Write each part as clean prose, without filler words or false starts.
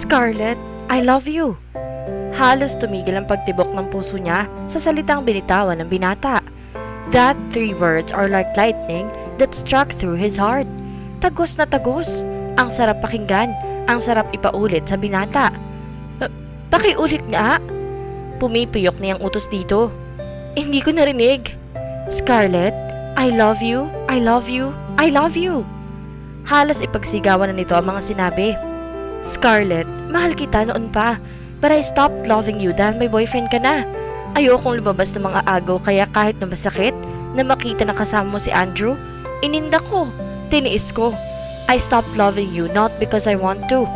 Scarlett, I love you. Halos tumigil ang pagtibok ng puso niya sa salitang binitawan ng binata. That three words are like lightning that struck through his heart. Tagos na tagos. Ang sarap pakinggan. Ang sarap ipaulit sa binata. Pakiulit nga. Pumipiyok niyang utos dito. Hindi ko narinig. Scarlett, I love you, I love you, I love you. Halos ipagsigawan na nito ang mga sinabi. Scarlett, mahal kita noon pa. But I stopped loving you dahil may boyfriend ka na. Ayokong lumabas ng mga agaw kaya kahit na masakit na makita na kasama mo si Andrew, ininda ko, tiniis ko. I stopped loving you not because I want to.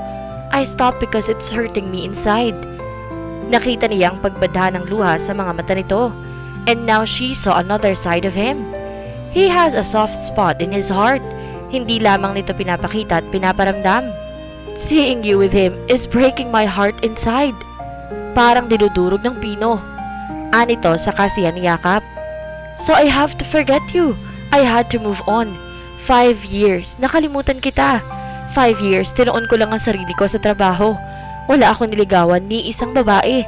I stopped because it's hurting me inside. Nakita niya ang pagbadha ng luha sa mga mata nito. And now she saw another side of him. He has a soft spot in his heart. Hindi lamang nito pinapakita at pinaparamdam. Seeing you with him is breaking my heart inside. Parang dinudurog ng pino. Anito sa kasiyan niyakap. So I have to forget you. I had to move on. 5 years, nakalimutan kita. 5 years, tinuon ko lang ang sarili ko sa trabaho. Wala akong niligawan ni isang babae.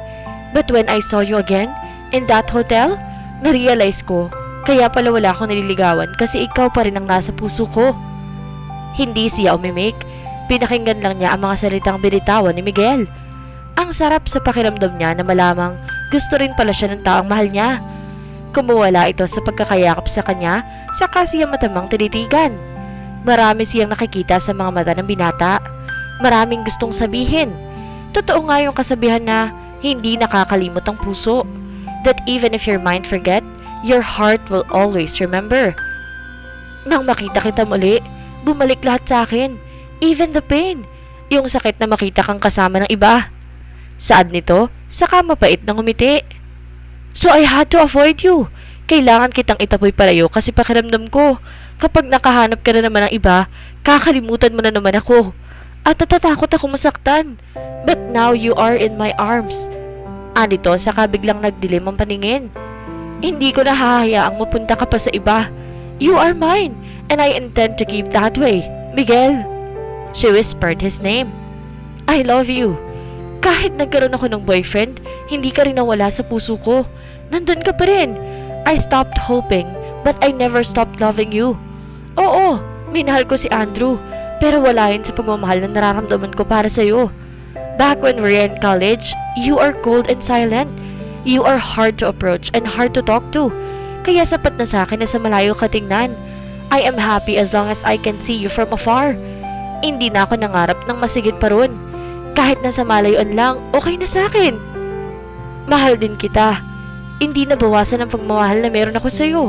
But when I saw you again, in that hotel, narealize ko, kaya pala wala akong nililigawan kasi ikaw pa rin ang nasa puso ko. Hindi siya umimik. Pinakinggan lang niya ang mga salitang binitawan ni Miguel. Ang sarap sa pakiramdam niya na malamang gusto rin pala siya ng taong mahal niya. Kumuwala ito sa pagkakayakap sa kanya, saka siya matamang tinitigan. Marami siyang nakikita sa mga mata ng binata. Maraming gustong sabihin. Totoo nga yung kasabihan na hindi nakakalimot ang puso. That even if your mind forget, your heart will always remember. Nang makita kita muli, bumalik lahat sa akin. Even the pain. Yung sakit na makita kang kasama ng iba. Saad nito, saka mapait na ngumiti. So I had to avoid you. Kailangan kitang itaboy palayo kasi pakiramdam ko, kapag nakahanap ka na naman ng iba, kakalimutan mo na naman ako. At natatakot ako masaktan. But now you are in my arms. Anito, saka biglang nagdilim ang paningin. Hindi ko na hahayaang mapunta ka pa sa iba. You are mine, and I intend to keep that way. Miguel. She whispered his name. I love you. Kahit nagkaroon ako ng boyfriend, hindi ka rin nawala sa puso ko. Nandun ka pa rin. I stopped hoping, but I never stopped loving you. Oo, minahal ko si Andrew, pero wala yun sa pagmamahal na nararamdaman ko para sa'yo. Back when we were in college, you are cold and silent. You are hard to approach and hard to talk to. Kaya sapat na sa akin na sa malayo ka tingnan. I am happy as long as I can see you from afar. Hindi na ako nangarap ng masigit pa ron. Kahit nasa malayuan lang, okay na sa akin. Mahal din kita. Hindi nabawasan ang pagmamahal na meron ako sa'yo.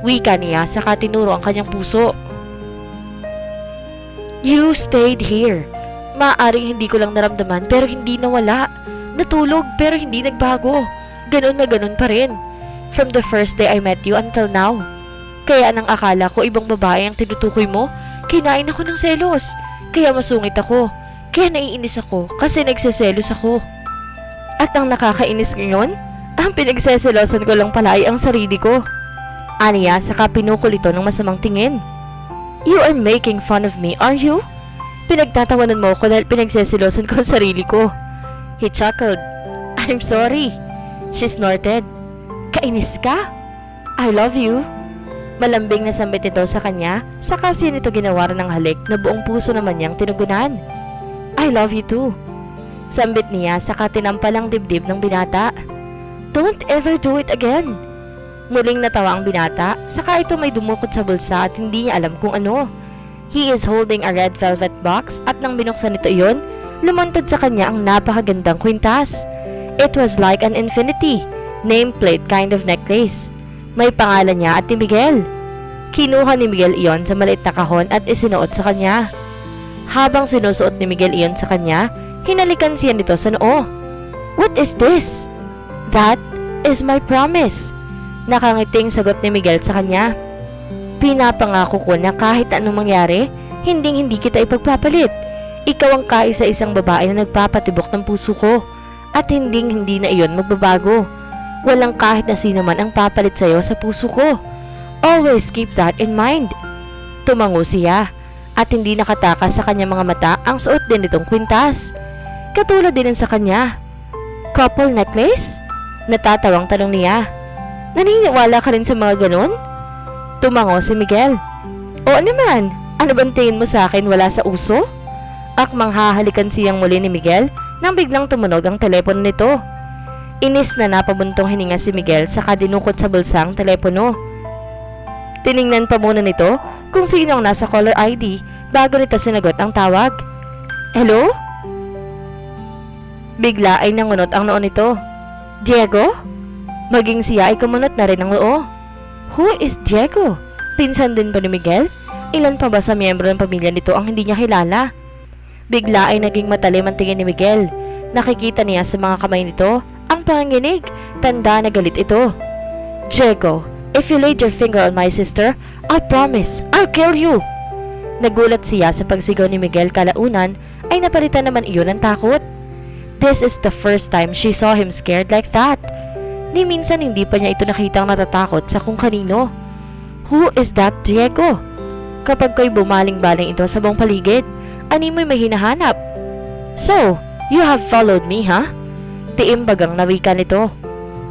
Wika niya saka tinuro ang kanyang puso. You stayed here. Maaaring hindi ko lang naramdaman pero hindi nawala. Natulog pero hindi nagbago. Ganon na ganon pa rin. From the first day I met you until now. Kaya nang akala ko ibang babae ang tinutukoy mo, kinain ako ng selos. Kaya masungit ako. Kaya naiinis ako kasi nagseselos ako. At ang nakakainis ngayon, ang pinagseselosan ko lang pala ay ang sarili ko. Aniya saka pinukol ito ng masamang tingin. You are making fun of me, are you? Pinagtatawanan mo ko dahil pinagseselosan ko ang sarili ko. He chuckled. I'm sorry. She snorted. Kainis ka? I love you. Malambing na sambit ito sa kanya, saka siya nito ginawaran ng halik na buong puso naman niyang tinugunan. I love you too. Sambit niya saka tinampalang dibdib ng binata. Don't ever do it again. Muling natawa ang binata, saka ito may dumukot sa bulsa at hindi niya alam kung ano. He is holding a red velvet box at nang binuksan nito iyon, lumantad sa kanya ang napakagandang kwintas. It was like an infinity, nameplate kind of necklace. May pangalan niya at ni Miguel. Kinuha ni Miguel iyon sa maliit na kahon at isinuot sa kanya. Habang sinusuot ni Miguel iyon sa kanya, hinalikan siya nito sa noo. What is this? That is my promise. Nakangiting sagot ni Miguel sa kanya. Pinapangako ko na kahit anong mangyari, hindi kita ipagpapalit. Ikaw ang kaisa-isang babae na nagpapatibok ng puso ko. At hindi na iyon magbabago. Walang kahit na sino man ang papalit sa'yo sa puso ko. Always keep that in mind. Tumango siya at hindi nakatakas sa kanyang mga mata ang suot din nitong kwintas. katulad din sa kanya. Couple necklace? Natatawang tanong niya. Naniniwala ka rin sa mga ganon? Tumango si Miguel. Oo naman, ano bang tingin mo sa akin wala sa uso? Akmang hahalikan siyang muli ni Miguel nang biglang tumunog ang telepono nito. Inis na napabuntong hininga si Miguel saka dinukot sa bulsa ang telepono. Tiningnan pa muna nito kung sino ang nasa caller ID bago nito sinagot ang tawag. Hello? Bigla ay nangunot ang noo nito. Diego? Maging siya ay kumunot na rin ang noo. Who is Diego? Pinsan din ba ni Miguel? Ilan pa ba sa miyembro ng pamilya nito ang hindi niya kilala? Bigla ay naging matalim ang tingin ni Miguel. Nakikita niya sa mga kamay nito ang panginginig. Tanda na galit ito. Diego, if you laid your finger on my sister, I promise, I'll kill you. Nagulat siya sa pagsigaw ni Miguel kalaunan ay napalitan naman iyon ng takot. This is the first time she saw him scared like that. Ni minsan hindi pa niya ito nakitang natatakot sa kung kanino. Who is that Diego? Kapag ko'y bumaling-baling ito sa buong paligid, animoy may hinahanap. So, you have followed me, ha? Tiimbagang nawika nito.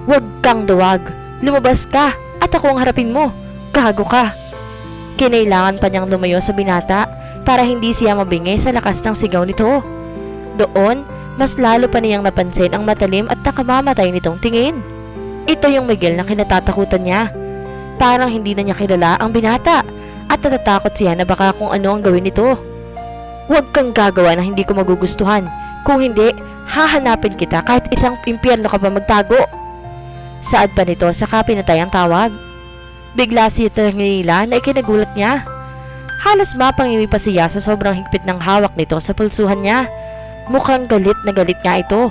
Huwag kang duwag. Lumabas ka at ako ang harapin mo. Gago ka. Kinailangan pa niyang lumayo sa binata para hindi siya mabingi sa lakas ng sigaw nito. Doon, mas lalo pa niyang napansin ang matalim at nakamamatay nitong tingin. Ito yung Miguel na kinatatakutan niya. Parang hindi na niya kilala ang binata at natatakot siya na baka kung ano ang gawin nito. Huwag kang gagawa na hindi ko magugustuhan. Kung hindi, hahanapin kita kahit isang impyerno ka pa magtago. Saad pa nito saka pinatay ang tawag. Bigla siya nila na ikinagulat niya. Halos mapangiwi pa siya sa sobrang higpit ng hawak nito sa pulsuhan niya. Mukhang galit na galit nga ito.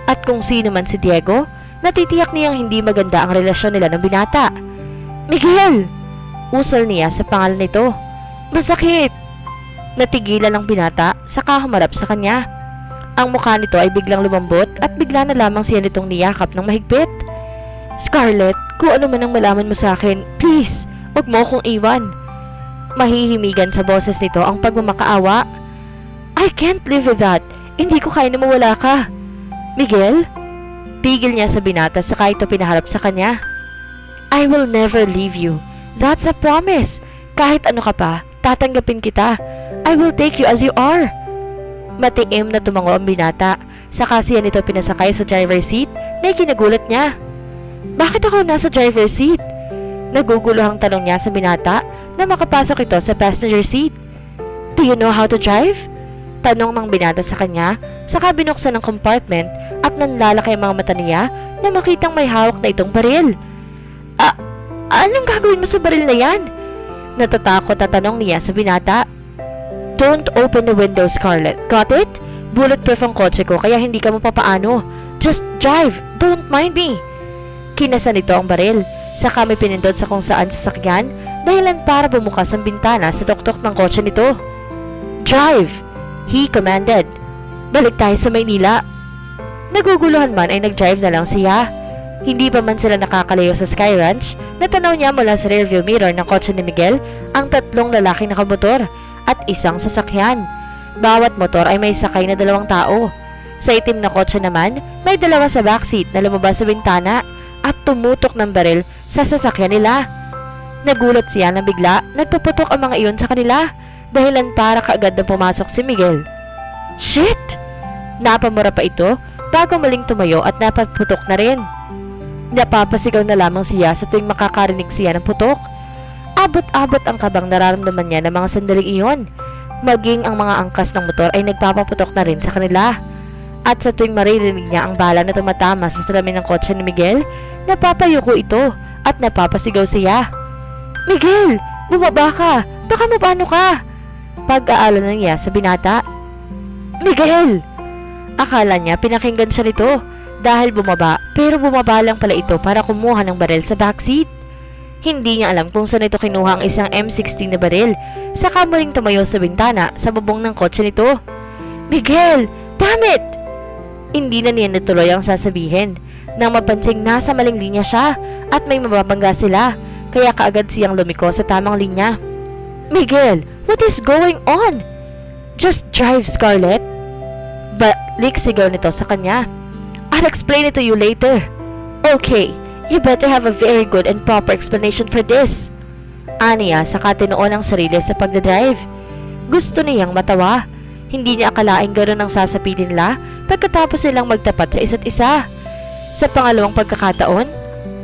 At kung sino man si Diego, natitiyak niyang hindi maganda ang relasyon nila ng binata. Miguel! Usal niya sa pangalan nito. Masakit! Natigilan ang binata saka humarap sa kanya. Ang mukha nito ay biglang lumambot at bigla na lamang siya nitong niyakap ng mahigpit. Scarlett, kung ano man ang malaman mo sa akin, please, huwag mo akong iwan. Mahihimigan sa boses nito ang pagmamakaawa. I can't live with that. Hindi ko kaya na mawala ka. Miguel? Pigil niya sa binata saka ito pinaharap sa kanya. I will never leave you. That's a promise. Kahit ano ka pa, tatanggapin kita. I will take you as you are. Matiim na tumango ang binata. Saka siya nito pinasakay sa driver's seat na ikinagulat niya. Bakit ako nasa driver's seat? Naguguluhang tanong niya sa binata na makapasok ito sa passenger seat. Do you know how to drive? Tanong ng binata sa kanya, saka binuksan ng compartment at nanlalaki ang mga mata niya na makitang may hawak na itong baril. Anong gagawin mo sa baril na yan? Natatakot na tanong niya sa binata. Don't open the window, Scarlett. Got it? Bulletproof ang kotse ko kaya hindi ka mapapaano. Just drive. Don't mind me. Kinasan nito ang baril. Saka may pinindot sa kung saan sasakyan dahilan para bumukas ang bintana sa tuktok ng kotse nito. Drive! He commanded. Balik tayo sa Maynila. Naguguluhan man ay nag-drive na lang siya. Hindi pa man sila nakakalayo sa Sky Ranch, natanaw niya mula sa rearview mirror ng kotse ni Miguel ang 3 lalaking nakamotor at isang sasakyan. Bawat motor ay may sakay na 2 tao. Sa itim na kotse naman, may 2 sa backseat na lumabas sa bintana at tumutok ng baril sa sasakyan nila. Nagulat siya na bigla nagpaputok ang mga iyon sa kanila dahilan para kaagad na pumasok si Miguel. Shit! Napamura pa ito bago muling tumayo at napaputok na rin. Napapasigaw na lamang siya sa tuwing makakarinig siya ng putok. Abot-abot ang kabang nararamdaman niya ng mga sandaling iyon. Maging ang mga angkas ng motor ay nagpapaputok na rin sa kanila. At sa tuwing maririnig niya ang bala na tumatama sa salamin ng kotse ni Miguel, napapayuko ito at napapasigaw siya. Miguel! Bumaba ka! Baka mapano ka! Pag-aalala niya sa binata. Miguel! Akala niya pinakinggan siya nito dahil bumaba, pero bumaba lang pala ito para kumuha ng baril sa backseat. Hindi niya alam kung saan ito kinuha ang isang M16 na baril. Saka muling tumayo sa bintana sa bubong ng kotse nito. Miguel! Damn it! Hindi na niya natuloy ang sasabihin nang mapansing nasa maling linya siya at may mababangga sila, kaya kaagad siyang lumiko sa tamang linya. Miguel! What is going on? Just drive, Scarlett! Balik sigaw nito sa kanya. I'll explain it to you later. Okay, you better have a very good and proper explanation for this. Aniya saka tinuon ang sarili sa pagdadrive. Gusto niyang matawa. Hindi niya akalaing gano'n ang sasapitin nila pagkatapos silang magtapat sa isa't isa. Sa pangalawang pagkakataon,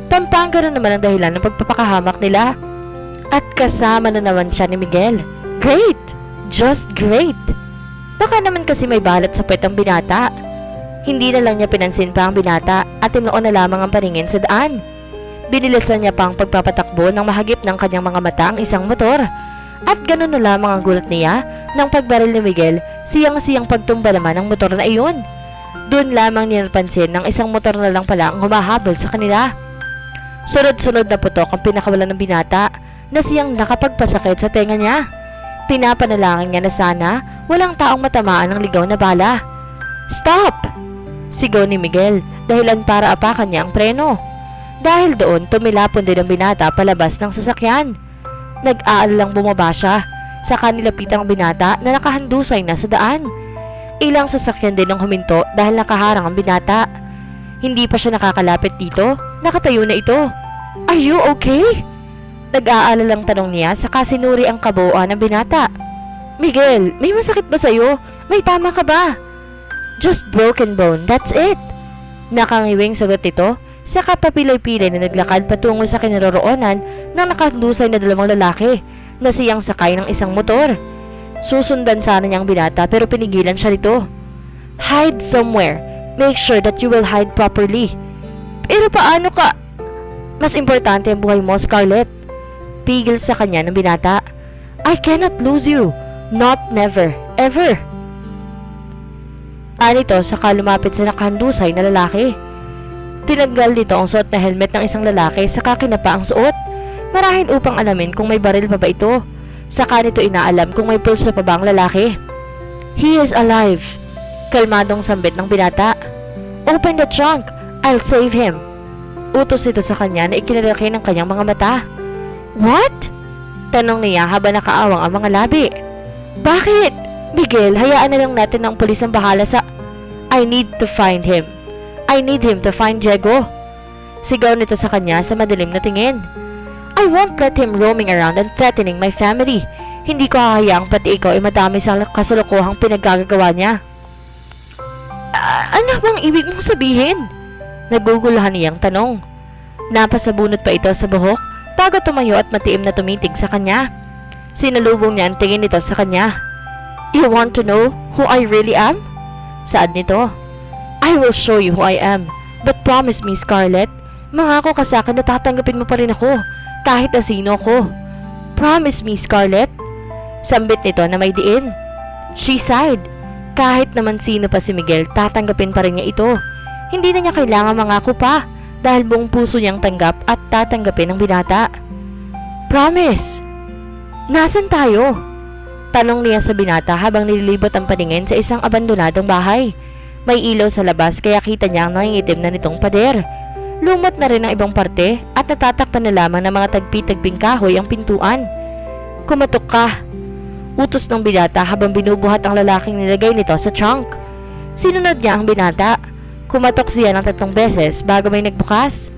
Pampanga na naman ang dahilan ng pagpapakahamak nila. At kasama na naman siya ni Miguel. Great! Just great! Baka naman kasi may balat sa puwet ang binata. Hindi na lang niya pinansin pa ang binata at tinuon na lamang ang paningin sa daan. Binilisan niya pa ang pagpapatakbo ng mahagip ng kanyang mga mata ang isang motor. At ganun na lamang ang gulat niya nang pagbaril ni Miguel, siyang-siyang pagtumba naman ng motor na iyon. Doon lamang niya napansin ng isang motor na lang pala ang humahabol sa kanila. Sunod-sunod na putok ang pinakawalan ng binata na siyang nakapagpasakit sa tenga niya. Pinapanalangin niya na sana walang taong matamaan ng ligaw na bala. Stop! Sigaw ni Miguel dahilan para apakan niya ang preno. Dahil doon tumilapon din ang binata palabas ng sasakyan. Nag-aalalang bumaba siya sa kanilapitang binata na nakahandusay na sa daan. Ilang sasakyan din ang huminto dahil nakaharang ang binata. Hindi pa siya nakakalapit dito, nakatayo na ito. Are you okay? Nag-aalalang tanong niya saka sinuri ang kabuuan ng binata. Miguel, may masakit ba sa'yo? May tama ka ba? Just broken bone, that's it. Nakangiwing sagot ito, saka papilay-pilay na naglakad patungo sa kinaroroonan ng nakahandusay na dalawang lalaki na siyang sakay ng isang motor. Susundan sana niyang binata pero pinigilan siya nito. Hide somewhere. Make sure that you will hide properly. Pero paano ka? Mas importante ang buhay mo, Scarlett. Pigil sa kanya ng binata. I cannot lose you. Not never, ever. Anito saka lumapit sa nakahandusay na lalaki. Tinanggal nito ang suot na helmet ng isang lalaki saka kinapa ang suot. Marahil upang alamin kung may baril pa ba ito. Saka nito inaalam kung may pulso pa ba ang lalaki. He is alive. Kalmadong sambit ng binata. Open the trunk. I'll save him. Utos nito sa kanya na ikinalaki ng kanyang mga mata. What? Tanong niya habang nakaawang ang mga labi. Bakit? Miguel, hayaan na lang natin ang pulis ang bahala sa... I need to find him. I need him to find Diego. Sigaw nito sa kanya sa madilim na tingin. I won't let him roaming around and threatening my family. Hindi ko hahayaang pati ikaw ay madami sa kasalukuhang pinaggagawa niya. Ano bang ibig mong sabihin? Naguguluhan niyang tanong. Napasabunot pa ito sa buhok bago tumayo at matiim na tumitig sa kanya. Sinalubong niya ang tingin nito sa kanya. You want to know who I really am? Saad nito. I will show you who I am. But promise me, Scarlett, mangako ka sa akin na tatanggapin mo pa rin ako kahit na sino ko. Promise me, Scarlett. Sambit nito na may diin. She sighed. Kahit naman sino pa si Miguel, tatanggapin pa rin niya ito. Hindi na niya kailangan mangako pa dahil buong puso niyang tanggap at tatanggapin ang binata. Promise! Nasaan tayo? Tanong niya sa binata habang nililibot ang paningin sa isang abandonadong bahay. May ilaw sa labas kaya kita niya ang nangingitim na nitong pader. Lumot na rin ang ibang parte at natatakpan na lamang ng mga tagpi-tagping kahoy ang pintuan. Kumatok ka! Utos ng binata habang binubuhat ang lalaking nilagay nito sa trunk. Sinunod niya ang binata. Kumatok siya ng 3 beses bago may nagbukas.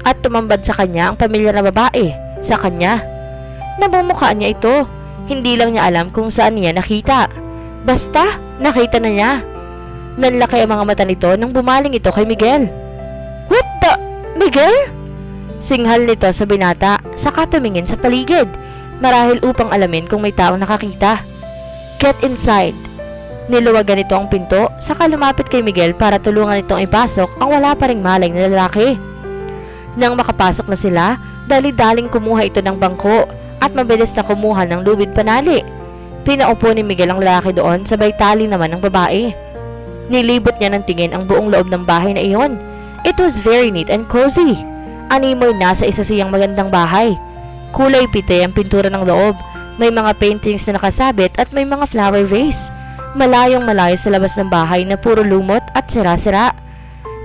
At tumambad sa kanya ang pamilyar na babae sa kanya. Namumukhaan niya ito. Hindi lang niya alam kung saan niya nakita. Basta, nakita na niya. Nanlaki ang mga mata nito nang bumaling ito kay Miguel. What the? Miguel? Singhal nito sa binata, saka tumingin sa paligid. Marahil upang alamin kung may taong nakakita. Get inside. Niluwagan nito ang pinto, saka lumapit kay Miguel para tulungan itong ipasok ang wala pa ring malay na lalaki. Nang makapasok na sila, dali-daling kumuha ito ng bangko at mabilis na kumuha ng lubid panali. Pinaupo ni Miguel ang lalaki doon, sabay tali naman ng babae. Nilibot niya ng tingin ang buong loob ng bahay na iyon. It was very neat and cozy. Animoy nasa isa siyang magandang bahay. Kulay pite ang pintura ng loob. May mga paintings na nakasabit at may mga flower vase. Malayong malayo sa labas ng bahay na puro lumot at sira-sira.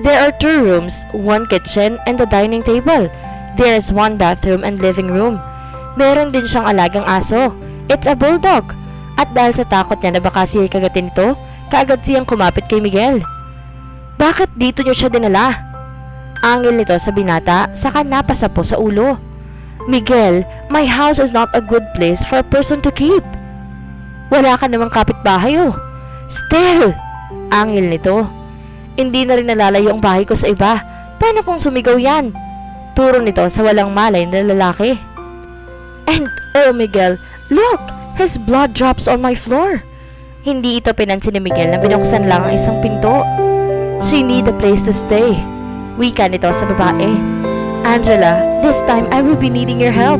There are 2 rooms, 1 kitchen and a dining table. There is 1 bathroom and living room. Meron din siyang alagang aso. It's a bulldog. At dahil sa takot niya na baka siya'y kagatin ito, Kaagad siyang kumapit kay Miguel. Bakit dito niyo siya dinala? Angil nito sa binata, saka napasapo sa ulo. Miguel, my house is not a good place for a person to keep. Wala ka namang kapitbahay oh. Still, angil nito. Hindi na rin nalalayo ang bahay ko sa iba. Paano kung sumigaw yan? Turo nito sa walang malay na lalaki. And oh Miguel, look! His blood drops on my floor. Hindi ito pinansin ni Miguel na binuksan lang ang isang pinto. She need a place to stay. Wika nito sa babae. Angela, this time I will be needing your help.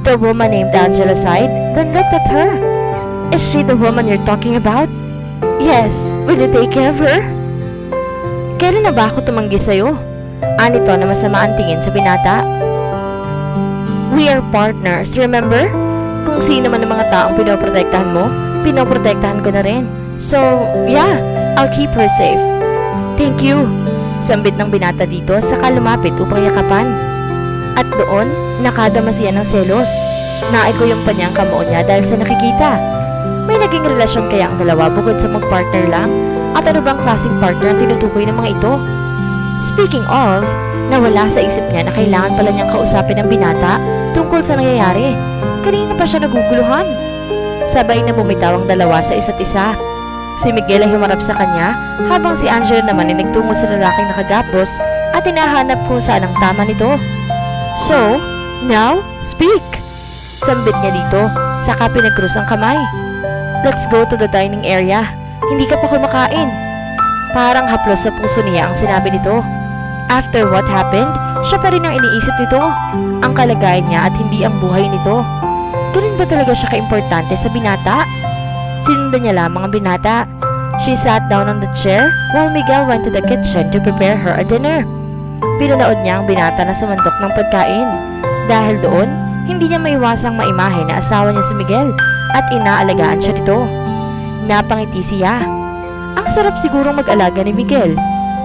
The woman named Angela sighed, then looked at her. Is she the woman you're talking about? Yes, will you take care of her? Kailan na ba ako tumanggi sa'yo? Anito na masama ang tingin sa binata. We are partners, remember? Kung sino man ang mga taong pinoprotektahan mo, pinoprotektahan ko na rin. So, yeah, I'll keep her safe. Thank you. Sambit ng binata dito saka lumapit upang yakapan. At doon, nakadama siya ng selos. Naiko yung panyang kamao niya dahil sa nakikita. May naging relasyon kaya ang dalawa bukod sa mag-partner lang? At ano bang klaseng partner ang tinutukoy ng mga ito? Speaking of, nawala sa isip niya na kailangan pala niyang kausapin ang binata tungkol sa nangyayari. Kanina pa siya naguguluhan. Sabay na bumitaw ang dalawa sa isa't isa. Si Miguel ay humarap sa kanya habang si Angela naman ay nagtungo sa lalaking nakagapos at hinahanap kung saan ang tama nito. So, now, speak! Sambit niya dito, saka pinagkrus ang kamay. Let's go to the dining area. Hindi ka pa kumakain. Parang haplos sa puso niya ang sinabi nito. After what happened, siya pa rin ang iniisip nito. Ang kalagayan niya at hindi ang buhay nito. Ganun ba talaga siya kaimportante sa binata? Sinundan niya lamang ang binata. She sat down on the chair while Miguel went to the kitchen to prepare her a dinner. Pinanood niya ang binata na sumandok ng pagkain. Dahil doon, hindi niya maiwasang maimahe na asawa niya si Miguel at inaalagaan siya nito. Napangiti siya. Ang sarap sigurong mag-alaga ni Miguel.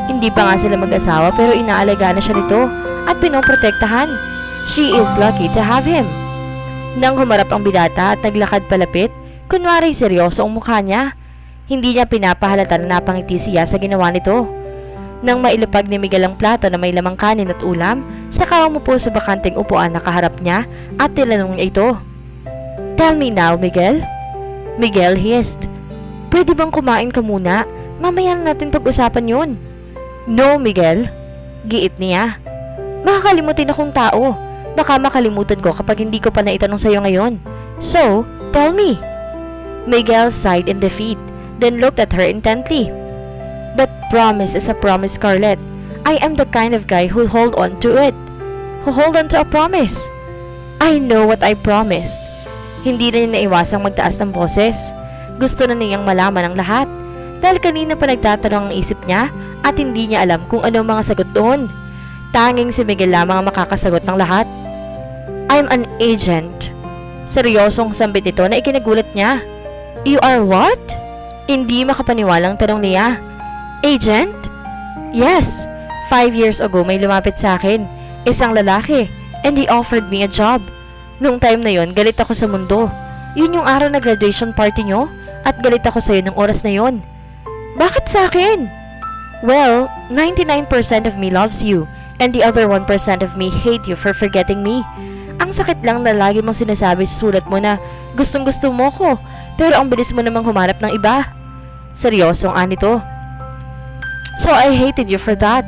Hindi pa nga sila mag-asawa pero inaalagaan na siya nito at pinoprotektahan. She is lucky to have him. Nang humarap ang binata at naglakad palapit, kunwari seryoso ang mukha niya. Hindi niya pinapahalata na napangiti siya sa ginawa nito. Nang mailapag ni Miguel ang plato na may lamang kanin at ulam, saka umupo sa bakanteng upuan na kaharap niya at tinanong niya ito. Tell me now, Miguel. Miguel hissed. Pwede bang kumain ka muna? Mamaya na natin pag-usapan yun. No, Miguel. Giit niya. Makakalimutin akong tao. Baka makalimutan ko kapag hindi ko pa naitanong sa'yo ngayon. So, tell me. Miguel sighed in defeat, then looked at her intently. But promise is a promise, Scarlett. I am the kind of guy who'll hold on to it. Who'll hold on to a promise. I know what I promised. Hindi na niya naiwasang magtaas ng boses. Gusto na niyang malaman ang lahat. Dahil kanina pa nagtatanong ang isip niya at hindi niya alam kung ano ang mga sagot doon. Tanging si Miguel lamang ang makakasagot ng lahat. I'm an agent. Seryosong sambit ito na ikinagulat niya. You are what? Hindi makapaniwalang tanong niya. Agent? Yes. 5 years ago may lumapit sa akin. Isang lalaki. And he offered me a job. Nung time na yon, galit ako sa mundo. Yun yung araw na graduation party nyo. At galit ako sa'yo nung oras na yon. Bakit sa akin? Well, 99% of me loves you. And the other 1% of me hate you for forgetting me. Ang sakit lang na lagi mong sinasabi sa sulat mo na gustong gusto mo ko. Pero ang bilis mo namang humarap ng iba. Seryosong anito. So I hated you for that.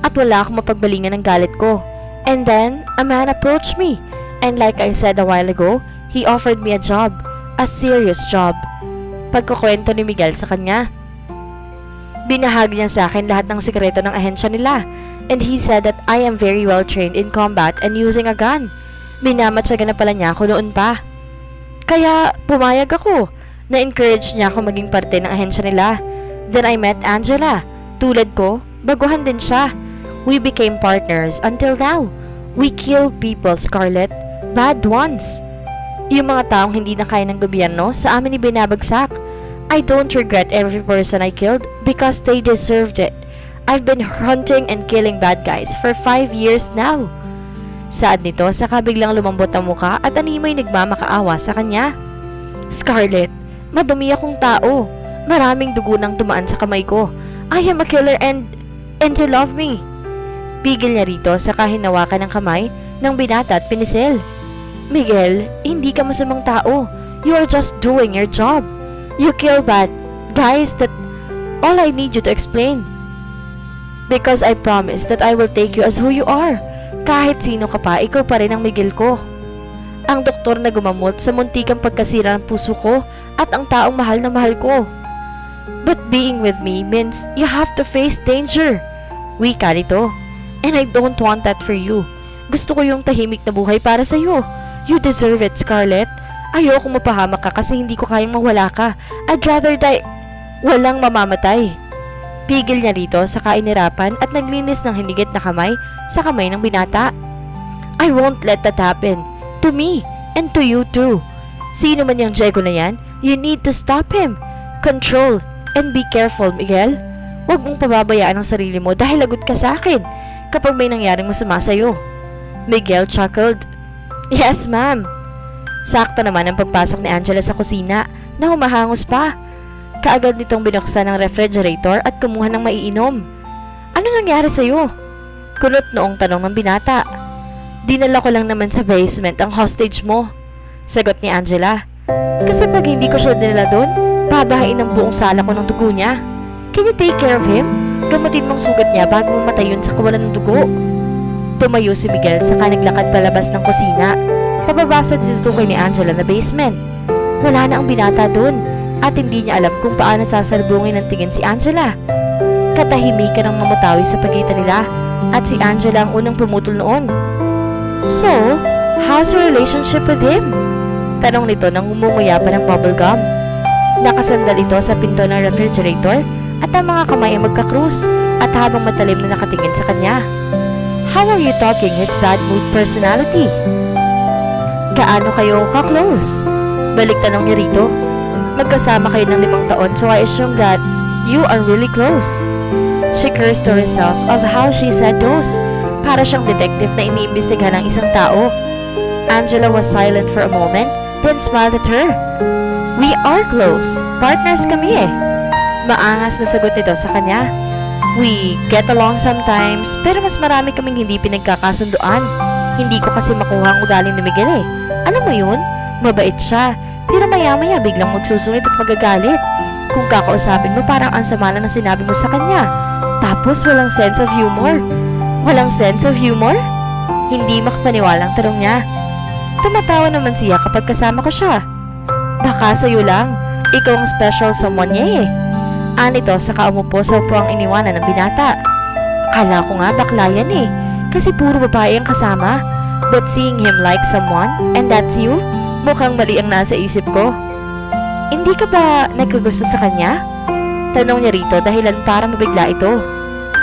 At wala akong mapagbalingan ng galit ko. And then, a man approached me. And like I said a while ago, he offered me a job. A serious job. Pagkukwento ni Miguel sa kanya. Binahagi niya sa akin lahat ng sikreto ng ahensya nila. And he said that I am very well trained in combat and using a gun. Minamatsaga na pala niya ako noon pa. Kaya pumayag ako. Na-encourage niya ako maging parte ng ahensya nila. Then I met Angela. Tulad ko, baguhan din siya. We became partners until now. We kill people, Scarlett. Bad ones. Yung mga taong hindi na kaya ng gobyerno, sa amin ibinabagsak. I don't regret every person I killed because they deserved it. I've been hunting and killing bad guys for 5 years now. Saad nito saka biglang lumambot ang muka at animoy nagmamakaawa sa kanya. Scarlett, madumi akong tao. Maraming dugo nang tumaan sa kamay ko. I am a killer and you love me. Pigil niya rito saka hinawakan ng kamay ng binata at pinisil. Miguel, hindi ka masamang tao. You are just doing your job. You kill bad guys, that all I need you to explain. Because I promise that I will take you as who you are. Kahit sino ka pa, ikaw pa rin ang Miguel ko. Ang doktor na gumamot sa muntikang pagkasira ng puso ko at ang taong mahal na mahal ko. But being with me means you have to face danger. Wika nito. And I don't want that for you. Gusto ko yung tahimik na buhay para sa'yo. You deserve it, Scarlett. Ayoko mapahamak ka kasi hindi ko kayang mawala ka. I'd rather die. Walang mamamatay. Pigil niya rito sa kainirapan at naglinis ng hinigit na kamay sa kamay ng binata. I won't let that happen. To me, and to you too. Sino man yung Diego na yan, you need to stop him. Control, and be careful, Miguel. Huwag mong pababayaan ang sarili mo dahil lagot ka sa akin kapag may nangyaring masama sa'yo. Miguel chuckled. Yes, ma'am. Sakto naman ang pagpasok ni Angela sa kusina na humahangos pa. Kaagad nitong binuksan ang refrigerator at kumuha ng maiinom. Ano nangyari sa'yo? Kulot noong tanong ng binata. Dinala ko lang naman sa basement ang hostage mo. Sagot ni Angela. Kasi pag hindi ko siya dinala doon, babahain ang buong sala ko ng dugo niya. Can you take care of him? Gamutin mong sugat niya bago mamatay yun sa kawalan ng dugo. Tumayo si Miguel saka naglakad palabas ng kusina. Pababa sa tinutukoy ni Angela na basement. Wala na ang binata doon at hindi niya alam kung paano sasalubungin ng tingin si Angela. Katahimikan ang mamutawi sa pagitan nila at si Angela ang unang pumutol noon. So, how's your relationship with him? Tanong nito nang umumuya pa ng bubblegum. Nakasandal ito sa pinto ng refrigerator at ang mga kamay ay magkakrus at habang matalim na nakatingin sa kanya. How are you talking his bad mood personality? Gaano kayo ka-close? Balik tanong niya rito. Magkasama kayo ng 5 taon so I assume that you are really close. She cursed to herself of how she said those. Para siyang detective na iniimbestigahan ng isang tao. Angela was silent for a moment, then smiled at her. We are close. Partners kami eh. Maangas na sagot nito sa kanya. We get along sometimes, pero mas marami kaming hindi pinagkakasunduan. Hindi ko kasi makuha ang ugali ni Miguel eh. Alam mo yun? Mabait siya. Pero maya-maya biglang magsusungit at magagalit. Kung kakausapin mo parang ang sama na sinabi mo sa kanya. Tapos walang sense of humor. Walang sense of humor? Hindi makapaniwalang tanong niya. Tumatawa naman siya kapag kasama ko siya. Baka sa'yo lang. Ikaw ang special someone niya eh. Anito saka umupo sa upuang iniwanan ng binata. Kala ko nga bakla yan eh. Kasi puro babae ang kasama. But seeing him like someone, and that's you, mukhang mali ang nasa isip ko. Hindi ka ba nagkagusto sa kanya? Tanong niya rito dahilan para mabigla ito.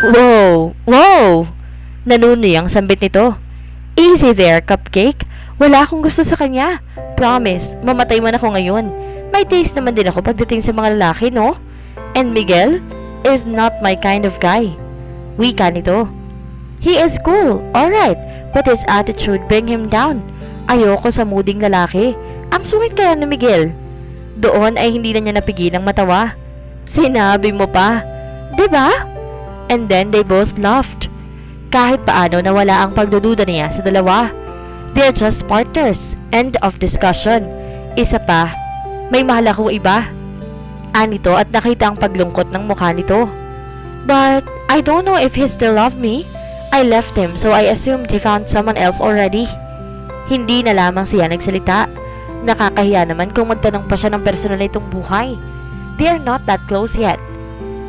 Wow! Wow! Nanunoy ang sambit nito. Easy there, cupcake. Wala akong gusto sa kanya. Promise, mamatay man ako ngayon. May taste naman din ako pagdating sa mga lalaki, no? And Miguel is not my kind of guy. Wika nito. He is cool, alright, but his attitude bring him down. Ayoko sa mooding lalaki. Ang sungit kaya ni Miguel. Doon ay hindi na niya napigilang matawa. Sinabi mo pa, 'di ba? And then they both laughed. Kahit paano nawala ang pagdududa niya sa dalawa. They're just partners. End of discussion. Isa pa, may mahal akong iba. Anito at nakita ang paglungkot ng mukha nito. But I don't know if he still loved me. I left him so I assumed he found someone else already. Hindi na lamang siya nagsalita. Nakakahiya naman kung magtanong pa siya ng personal na itong buhay. They are not that close yet.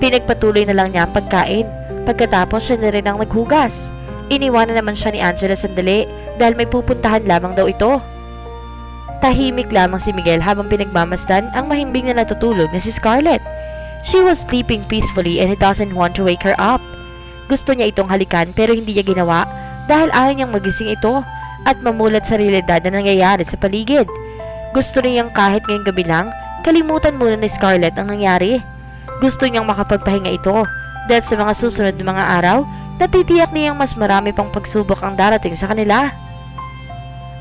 Pinagpatuloy na lang niya ang pagkain. Pagkatapos siya na rin ang naghugas. Iniwanan naman siya ni Angela sandali dahil may pupuntahan lamang daw ito. Tahimik lamang si Miguel habang pinagmamasdan ang mahimbing na natutulog na si Scarlett. She was sleeping peacefully and he doesn't want to wake her up. Gusto niya itong halikan pero hindi niya ginawa dahil ayaw niyang magising ito at mamulat sa realidad na nangyayari sa paligid. Gusto niyang kahit ngayong gabi lang, kalimutan muna ni Scarlett ang nangyari. Gusto niyang makapagpahinga ito dahil sa mga susunod na mga araw, natitiyak niyang mas marami pang pagsubok ang darating sa kanila.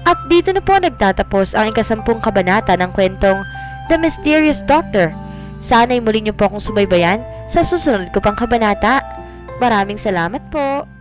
At dito na po nagtatapos ang ika-10 kabanata ng kwentong The Mysterious Doctor. Sana'y muli niyo po akong subaybayan sa susunod ko pang kabanata. Maraming salamat po!